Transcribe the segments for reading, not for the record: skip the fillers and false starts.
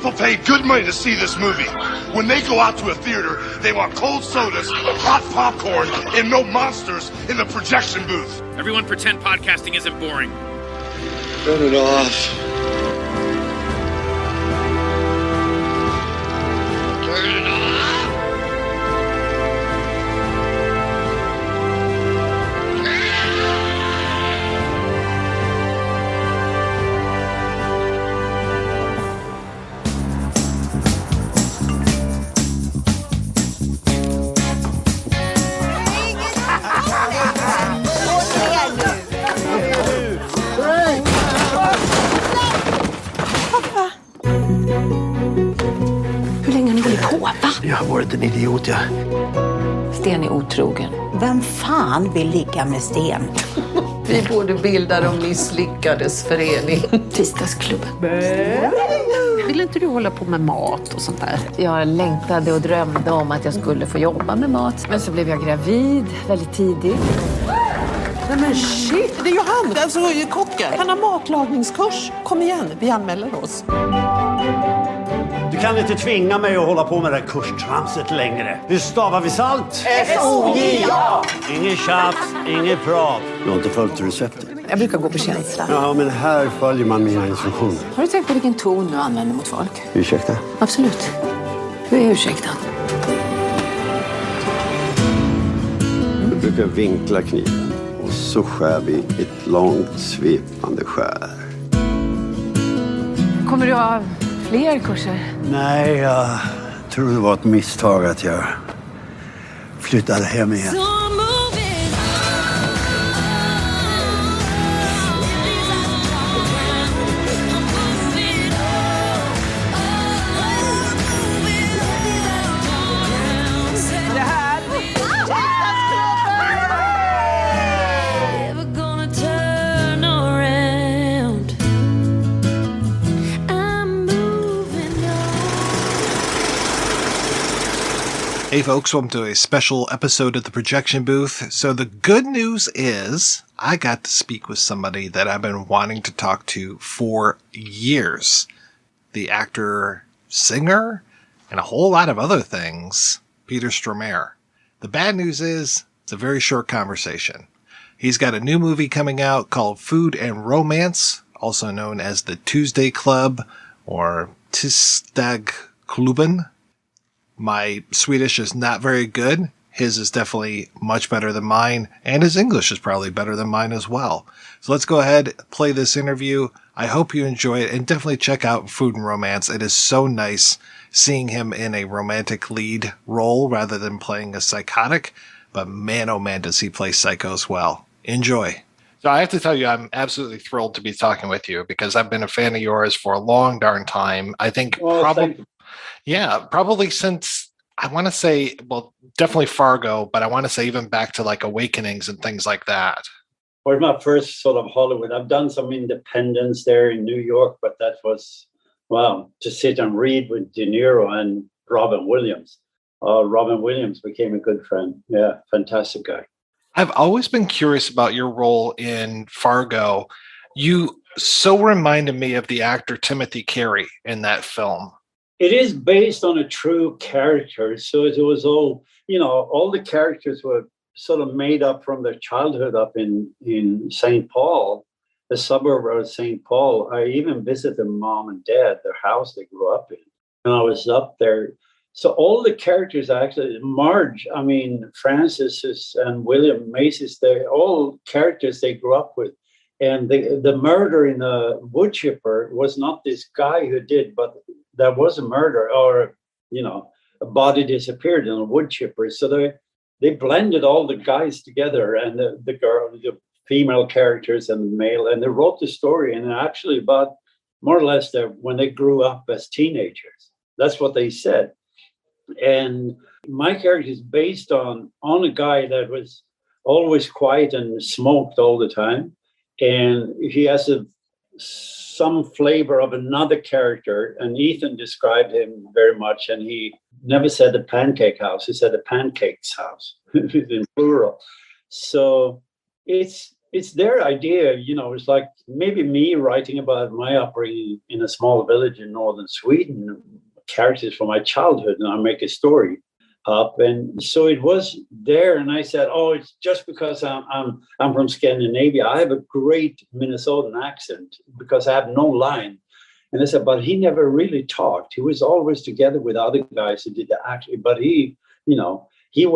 People pay good money to see this movie. When they go out to a theater, they want cold sodas, hot popcorn, and no monsters in the projection booth. Everyone pretend podcasting isn't boring. Turn it off. Turn it off. Hur länge har ni hållit på, va? Jag har varit en idiot, ja. Sten är otrogen. Vem fan vill ligga med Sten? Vi borde bilda de misslyckades förening. Tisdagsklubben. Vill inte du hålla på med mat och sånt där? Jag längtade och drömde om att jag skulle få jobba med mat. Men så blev jag gravid väldigt tidigt. Nej men shit, det är ju han, alltså kocken. Han har matlagningskurs. Kom igen, vi anmäler oss. Du kan inte tvinga mig att hålla på med det här kurstramset längre. Hur stavar vi salt? S-O-J-A! Inget tjafs, inget prat. Du har inte följt receptet. Jag brukar gå på känsla. Ja, men här följer man mina instruktioner. Har du tänkt på vilken ton du använder mot folk? Ursäkta? Absolut. Du är ursäktad. Du brukar vinkla kniven. Och så skär vi ett långt svepande skär. Kommer du ha fler kurser? Nej, jag tror det var ett misstag att jag flyttade hem igen. Hey folks, welcome to a special episode of the Projection Booth. So the good news is I got to speak with somebody that I've been wanting to talk to for years. The actor, singer, and a whole lot of other things, Peter Stormare. The bad news is it's a very short conversation. He's got a new movie coming out called Food and Romance, also known as the Tuesday Club or Tisdagsklubben. My Swedish is not very good. His is definitely much better than mine, and his English is probably better than mine as well. So let's go ahead, play this interview. I hope you enjoy it, and definitely check out Food and Romance. It is so nice seeing him in a romantic lead role rather than playing a psychotic, but man, oh man, does he play psychos well. Enjoy. So I have to tell you, I'm absolutely thrilled to be talking with you because I've been a fan of yours for a long darn time. I think probably since, I want to say, well, definitely Fargo, but I want to say even back to like Awakenings and things like that. Well, my first sort of Hollywood. I've done some independence there in New York, but that was, wow, to sit and read with De Niro and Robin Williams. Robin Williams became a good friend. Yeah, fantastic guy. I've always been curious about your role in Fargo. You so reminded me of the actor Timothy Carey in that film. It is based on a true character. So it was all, all the characters were sort of made up from their childhood up in St. Paul, the suburb of St. Paul. I even visited mom and dad, their house they grew up in. And I was up there. So all the characters actually, Marge, Francis and William Macy's, they're all characters they grew up with. And the murder in the wood chipper was not this guy who did, but there was a murder or, a body disappeared in a wood chipper. So they blended all the guys together and the girl, the female characters and the male, and they wrote the story. And actually about more or less when they grew up as teenagers, that's what they said. And my character is based on a guy that was always quiet and smoked all the time. And he has some flavor of another character. And Ethan described him very much. And he never said the pancake house. He said the pancakes house in plural. So it's it's their idea, it's like maybe me writing about my upbringing in a small village in northern Sweden, characters from my childhood, and I make a story up. And so it was there. And I said, oh, it's just because I'm from Scandinavia. I have a great Minnesotan accent because I have no line. And I said, but he never really talked. He was always together with other guys who did the acting. But he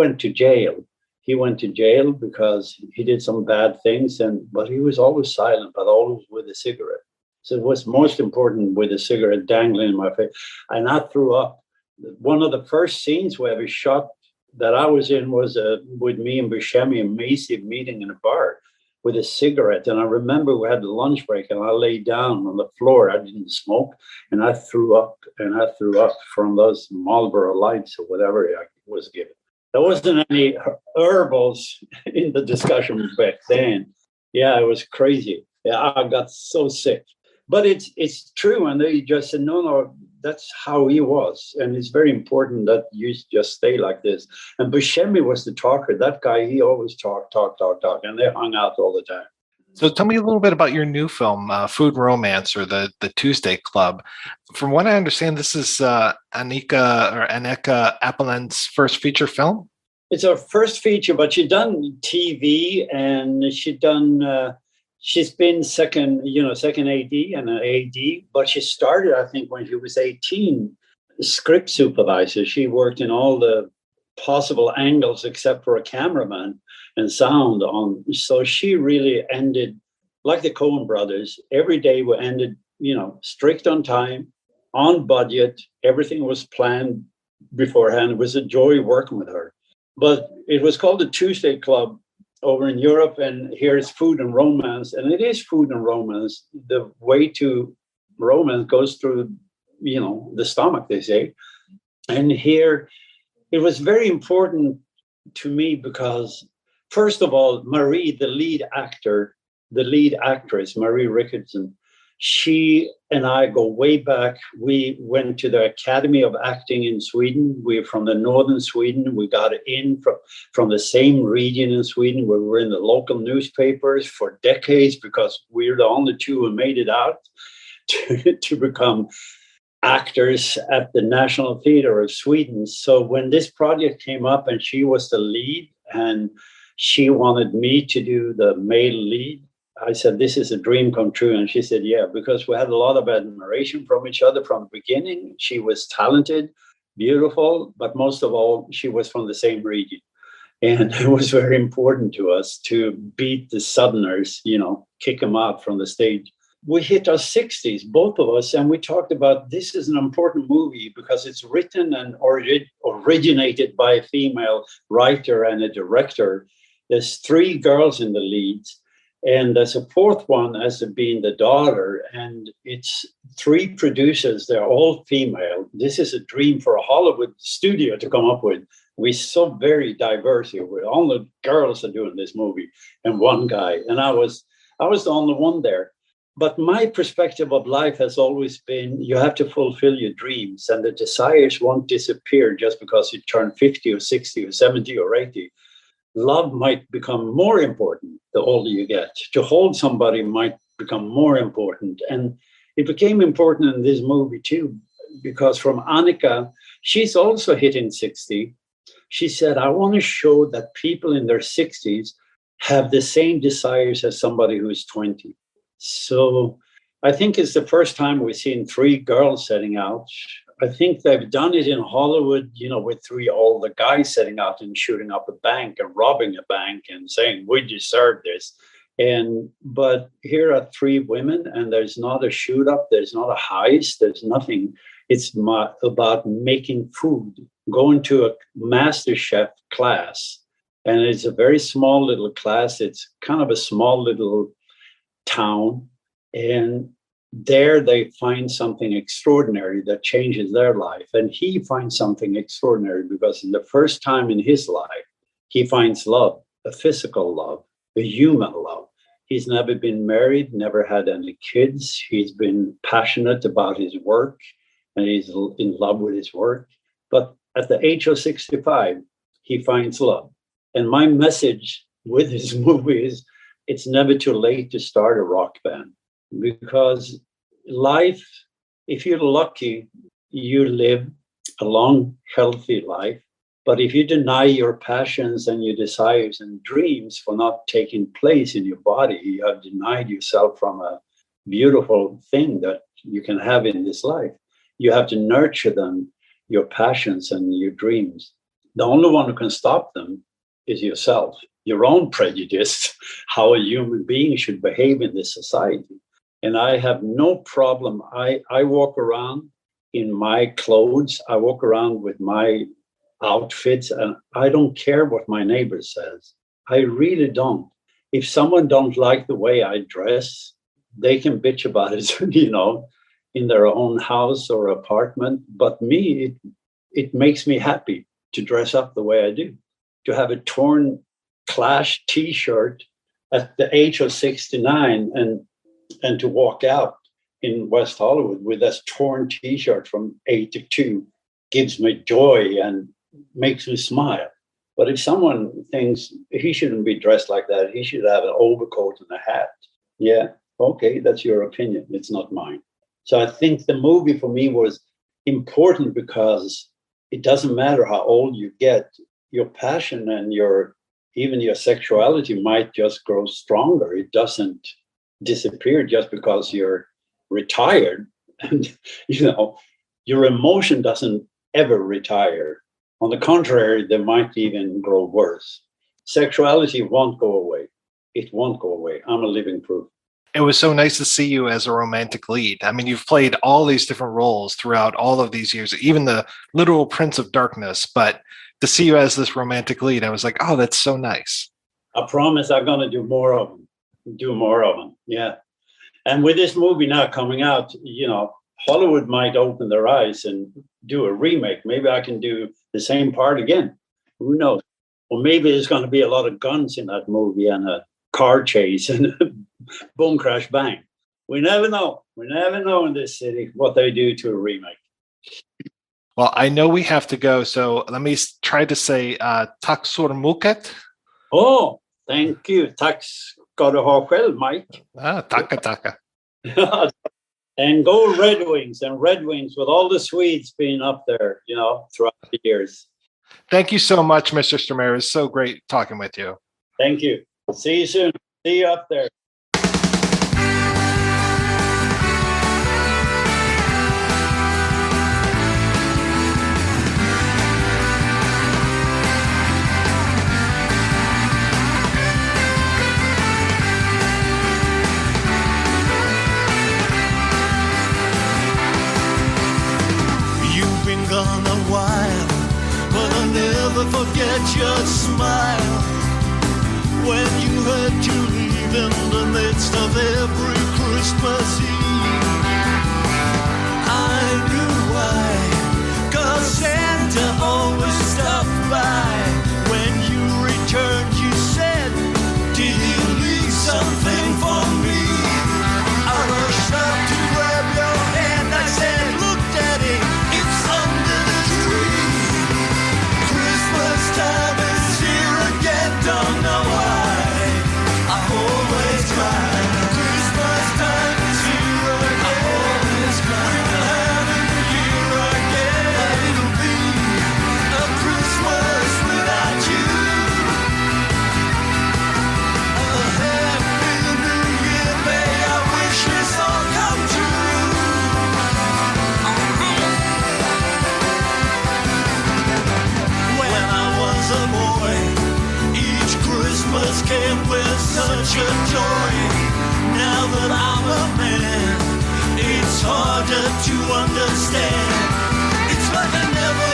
went to jail. He went to jail because he did some bad things. But he was always silent, but always with a cigarette. So it was most important with a cigarette dangling in my face. And I threw up. One of the first scenes we ever shot that I was in was with me and Buscemi and Macy meeting in a bar with a cigarette. And I remember we had the lunch break and I lay down on the floor. I didn't smoke and I threw up from those Marlboro Lights or whatever I was given. There wasn't any herbals in the discussion back then. Yeah, it was crazy. Yeah, I got so sick. But it's true. And they just said, no, that's how he was. And it's very important that you just stay like this. And Buscemi was the talker. That guy, he always talk. And they hung out all the time. So tell me a little bit about your new film, Food Romance, or the Tuesday Club. From what I understand, this is Annika Appelend's first feature film? It's her first feature, but she's done TV and she's been second AD and an AD, but she started, I think, when she was 18, script supervisor. She worked in all the possible angles except for a cameraman and sound on. So she really ended, like the Coen brothers, every day we ended, strict on time, on budget. Everything was planned beforehand. It was a joy working with her. But it was called the Tuesday Club over in Europe, and here it's Food and Romance, and it is food and romance. The way to romance goes through, the stomach, they say. And here, it was very important to me because, first of all, Marie, the lead actress, Marie Rickardson, she and I go way back. We went to the Academy of Acting in Sweden. We're from the northern Sweden. We got in from the same region in Sweden where we were in the local newspapers for decades because we're the only two who made it out to become actors at the National Theatre of Sweden. So when this project came up and she was the lead and she wanted me to do the male lead, I said, this is a dream come true. And she said, yeah, because we had a lot of admiration from each other from the beginning. She was talented, beautiful, but most of all, she was from the same region. And it was very important to us to beat the Southerners, kick them out from the stage. We hit our 60s, both of us, and we talked about this is an important movie because it's written and originated by a female writer and a director. There's 3 girls in the leads. And there's a 4th one as being the daughter, and it's 3 producers. They're all female. This is a dream for a Hollywood studio to come up with. We're so very diverse here. All the girls are doing this movie, and one guy. And I was the only one there. But my perspective of life has always been you have to fulfill your dreams, and the desires won't disappear just because you turn 50 or 60 or 70 or 80. Love might become more important the older you get. To hold somebody might become more important. And it became important in this movie too, because from Annika, she's also hitting 60. She said, I want to show that people in their 60s have the same desires as somebody who's 20. So I think it's the first time we've seen 3 girls setting out. I think they've done it in Hollywood, with 3 older guys setting out and shooting up a bank and robbing a bank and saying, we deserve this. But here are 3 women, and there's not a shoot up, there's not a heist, there's nothing. It's about making food, going to a master chef class. And it's a very small little class. It's kind of a small little town. And there they find something extraordinary that changes their life. And he finds something extraordinary because in the first time in his life, he finds love, a physical love, a human love. He's never been married, never had any kids. He's been passionate about his work and he's in love with his work. But at the age of 65, he finds love. And my message with his movie is it's never too late to start a rock band, because life, if you're lucky, you live a long, healthy life. But if you deny your passions and your desires and dreams for not taking place in your body, you have denied yourself from a beautiful thing that you can have in this life. You have to nurture them, your passions and your dreams. The only one who can stop them is yourself, your own prejudice, how a human being should behave in this society. And I have no problem. I walk around in my clothes. I walk around with my outfits, and I don't care what my neighbor says. I really don't. If someone don't like the way I dress, they can bitch about it, in their own house or apartment. But me, it makes me happy to dress up the way I do. To have a torn Clash t-shirt at the age of 69 and to walk out in West Hollywood with this torn t-shirt from 82 gives me joy and makes me smile. But if someone thinks he shouldn't be dressed like that, he should have an overcoat and a hat. Yeah, okay, that's your opinion. It's not mine. So I think the movie for me was important because it doesn't matter how old you get, your passion and even your sexuality might just grow stronger. It doesn't disappear just because you're retired. And, your emotion doesn't ever retire. On the contrary, they might even grow worse. Sexuality won't go away. It won't go away. I'm a living proof. It was so nice to see you as a romantic lead. I mean, you've played all these different roles throughout all of these years, even the literal Prince of Darkness. But to see you as this romantic lead, I was like, oh, that's so nice. I promise I'm going to do more of them. Yeah. And with this movie now coming out, Hollywood might open their eyes and do a remake. Maybe I can do the same part again. Who knows? Or maybe there's going to be a lot of guns in that movie and a car chase and boom, crash, bang. We never know. We never know in this city what they do to a remake. Well, I know we have to go, so let me try to say tack så mycket. Oh, thank you. Tack ska du ha själv, Mike. Tacka. And go Red Wings, and Red Wings with all the Swedes being up there, throughout the years. Thank you so much, Mr. Stormare. It's so great talking with you. Thank you. See you soon. See you up there. Gone a while, but I'll never forget your smile when you had to leave in the midst of every Christmas Eve. I knew why, 'cause Santa always stopped by. When you returned, you said, did you leave something for me? I rushed up to grab your hand, I said, look, Daddy, time is here again, don't know why I always cry. Christmas time is here again, I always cry. We'll have a new year again, but it'll be a Christmas without you. A happy new year, may I wish this all come true. When I was a boy, each Christmas came with such a joy. Now that I'm a man, it's harder to understand. It's like I never